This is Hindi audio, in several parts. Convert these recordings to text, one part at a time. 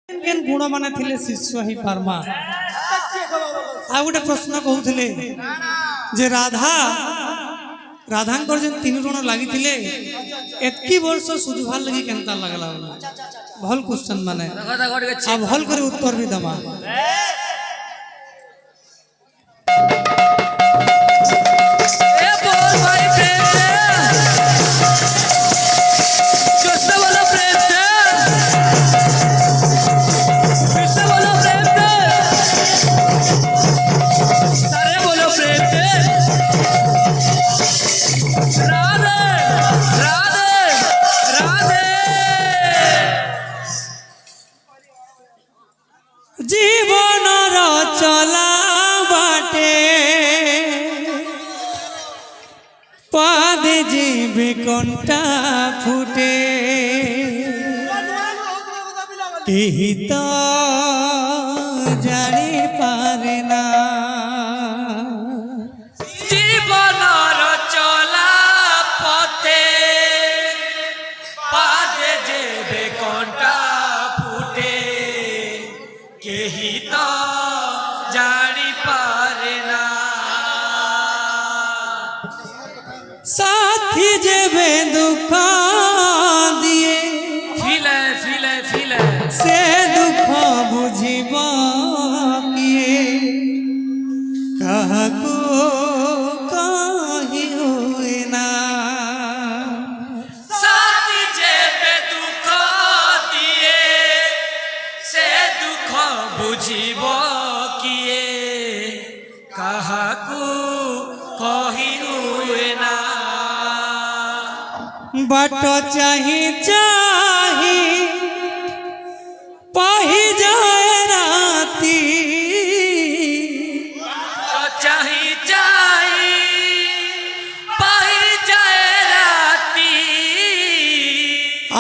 केन गुण माने थिले शिष्य ही परमा आ गोटे प्रश्न कहउथिले जे राधांकर जे तीन ऋण लागि थिले एतकी वर्ष सुझवार लगी केनता लागला भल क्वेश्चन माने आ भल करे उत्तर भी दमा जीवन चला बाटे पाद जीव कंटा फुटे केही तो जानी पारे ना जीवन चला पथे पाद जीव कंटा फुटे केही तो जानी पारे ना साथी जेबे दुख दिए फिले फिले फिले से दुख बुझिब किए काहको कहि होए ना साथी जेबे दुख दिए से दुख बुझिब किए काहाकू कहि हुए ना बाट चाही चाही पाही जाए राती चाही चाही पाई जाए राती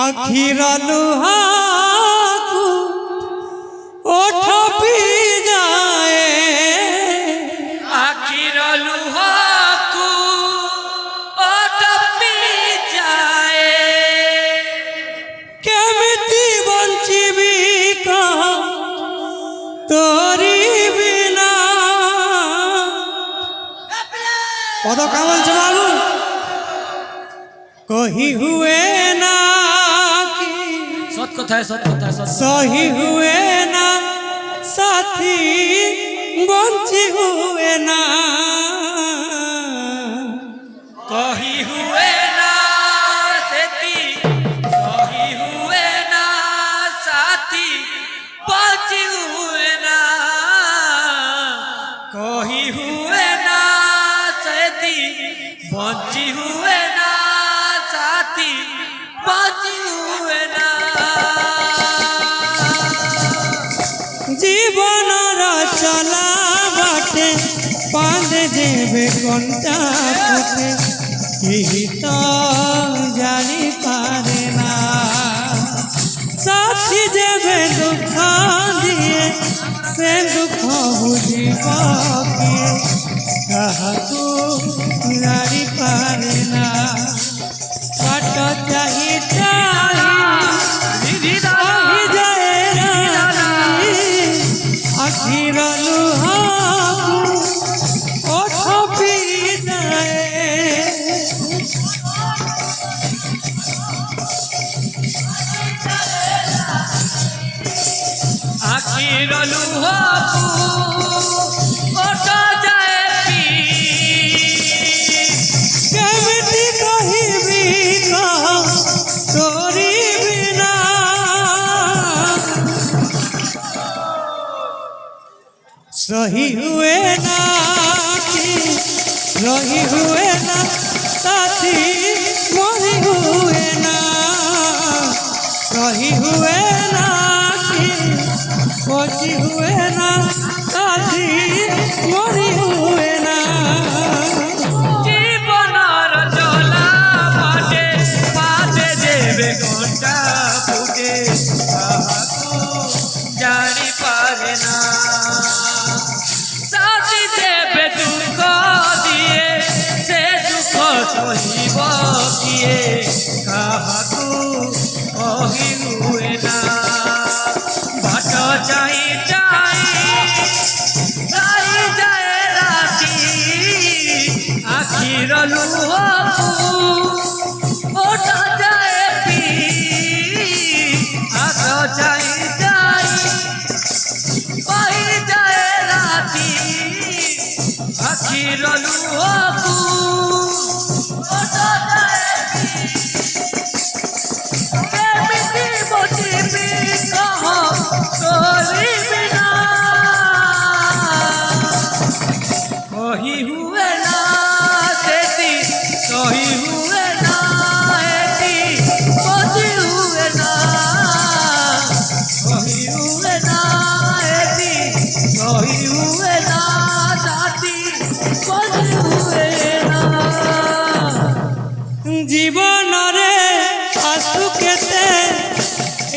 आखिर लुहाकू ओठ पी जाए आखिर लुहाकू ओट पी जाए केमिति बंचिबी कहा तोरी बिना पद कामल से बाबू कही हुए ना कि सत कथा है सत कथा है सत सही हुए ना साथी बंची हुए ना कही हुए ना सेती सही हुए ना साथी बची हुए ना कही हुए ना सेती बची हुए ना साथी बची हुए ना जीवन चला बाटे पाद जेबे कंटा फुटे केही तो जानी पारे ना साथी जेबे दुख दिए से दुख बुझिब किए काहको जानी पारे ना बाट चाही चाही पाही जाए राती आखिर लुहाकू ओठ पी जाए आखिर लुहाकू ओट जाए पी केमिति कहिबी कहा तोरी बिना सही हुए ना कि रही हुए ना साथी मरी हुए ना सही हुए ना कि बची हुए ना साथी मरी हुए ना জীবনর চলা বাটে পাতে যেবে ঘন্টা ফুটে কাহাকু জানি পারে না সাথী যেবে দুঃখ দিয়ে সে দুঃখ সহিব কিয়ে কাহাকু কহি হুয়ে না कहीं हुए ना सेती कहीं हुए ना एती कोजी हुए ना कहीं हुए ना एती कहीं हुए ना जाती कोजी हुए ना জীবন রে আসু কেতে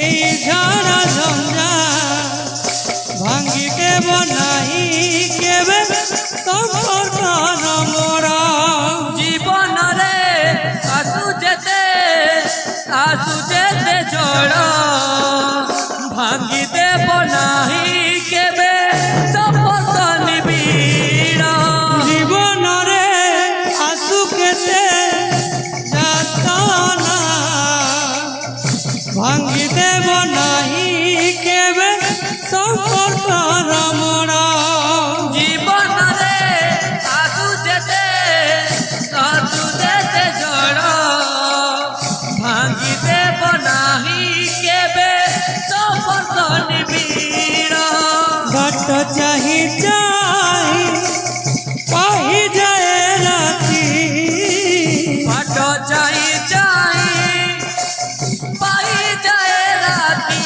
এই ঝড় ঝঞ্ঝা ভাঙ্গি দেব নাহি কেবে সম্পর্ক মোরা জীবন রে আসু যেতে ঝড় ভাঙ্গি দেব নাহি কেবে সম্পর্ক নিবিড় জীবন রে আসু কেতে যাতনা ভাঙ্গি দেব নাহি কেবে সম্পর্ক মোরা জীবন রে আসু যেতে ঝড় ভাঙ্গি দেব নাহি কেবে সম্পর্ক নিবিড় ঘট চাহি চাহি পাহি যায় রাতি পাট চাই চাই পাই যায় রাতি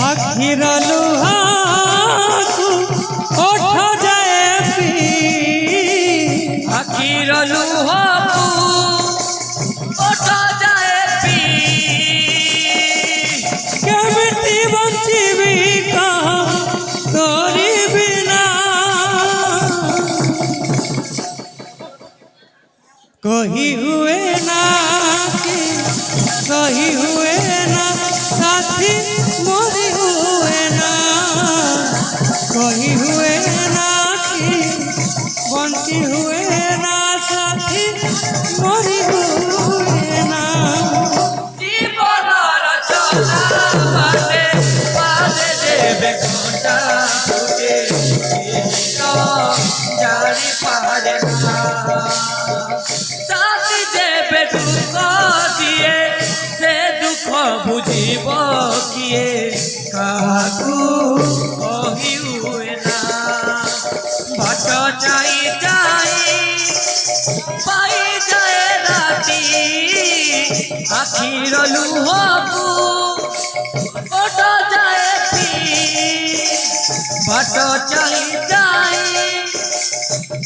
আখির লুহাকু ওঠ যায় পি আখির লুহকু ওঠ যায় পি কেমিতি বঞ্চিবি কহ তোরি বিনা कही हुए ना कि कही हुए ना साथी मोरी हुए ना कही हुए ना कि बंसी हुए ना साथी मोरी हुए ना জীবনর চলা বাটে পাদে দেবে ঘন্টা ফুটে জানি পারে না সাথী দেবে দুঃখ দিয়ে সে দুঃখ বুঝিব কিয়ে কাহাকু কহি হুয়ে না বাট চাই চাই পাই যায় রাতি আখির লুহকু ওঠ যায় পি বাট চাই যাই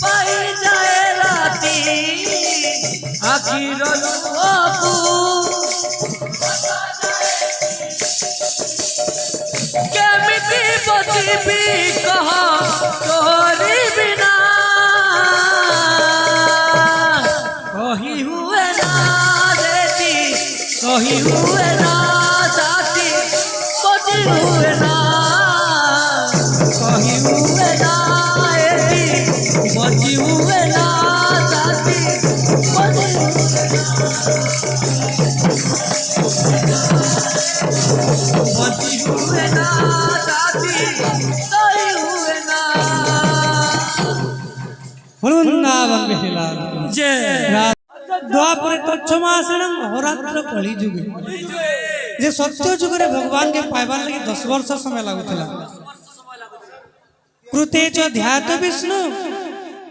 পাই যায় রাতি আখির লুহকু কেমিতি বচিবি কহ তোরি বিনা कहीं हुए ना देती कहीं हुए ना जाती कोजी हुए ना कहीं हुए ना एती कोजी हुए ना जाती कोजी हुए ना जाती कहीं हुए ना वृंदावन बिहार जय द्वापर तत्समासनम अहोरात्र कली जुगे जे सत्य जुगरे भगवान के पाइबार लगी 10 वर्ष समय लागुतला कृते च ध्यात विष्णु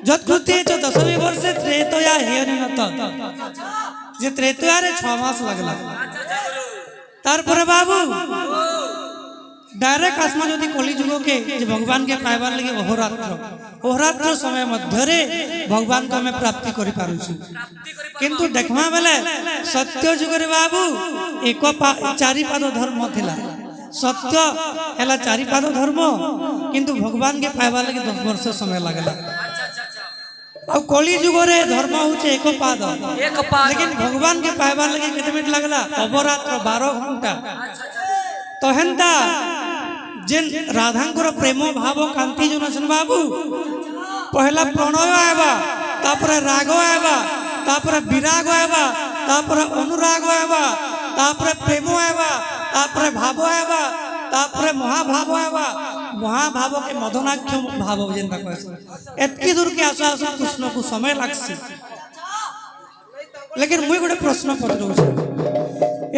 जत कृते च 10 वर्ष त्रेतया हेयनत जे त्रेतया रे 6 मास लागला तार पर बाबू डायरेक्ट आसमा जदि कली जुग के जे भगवान के पाइबार लगी अहोरात्र समय मध्यरे भगवान को हमें प्राप्ति करि पारु छु किंतु देखमा बेले सत्य जुगरे बाबू एक चारि पाद धर्म थिला सत्य हैला चारि पाद धर्म किंतु भगवान के पाइबार लगी 10 वर्ष समय लागला अब कली जुगरे धर्म होचे एक पाद लेकिन भगवान के पाइबार लगी केते मिनट लागला अहोरात्र 12 घंटा तो हेंता जेन राधांकर प्रेम भाव कांति जो नसन बाबू पहला प्रणय आएबा तापर राग आएबा तापर विराग आएबा तापर अनुराग आएबा तापर प्रेम आएबा तापर भाव आएबा तापर महाभाव आएबा महाभाव के मदनाख्य भाव जेनता कहस एतकी दूर के आसु आसु कृष्ण को समय लागसी लेकिन मुई गोटे प्रश्न पचारू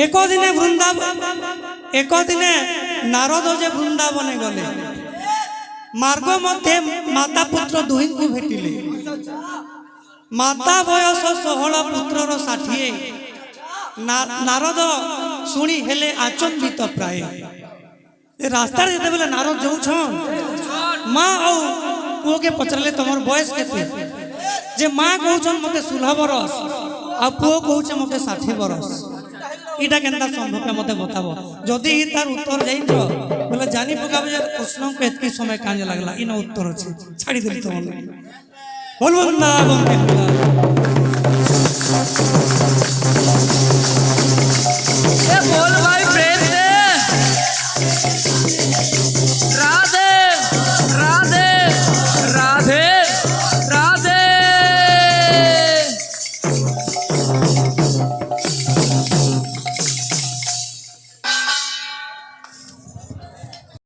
एक दिने वृंदावन एक दिने नारद जे वृंदावन गले मार्ग मध्य माता पुत्र दुहिं को भेटिले माता बयस 16 पुत्रर 60 नारद शुणी हेले आचंबित प्राय रास्ता जिते बेले नारद जाऊन माँ आउ पुओ के पचरले तुम बयस केते जे माँ कहन मते 16 बरस आ पुओ कहूचे मते 60 बरस इटा केनता संभव है मते बताबो जदि तार उत्तर जाइछ बोले जानी पकाबे जे कृष्ण को एतकी समय कांजे लागला इन उत्तर अछि छाड़ी देली तो बोल वृंदावन ए बोल भाई प्रेम से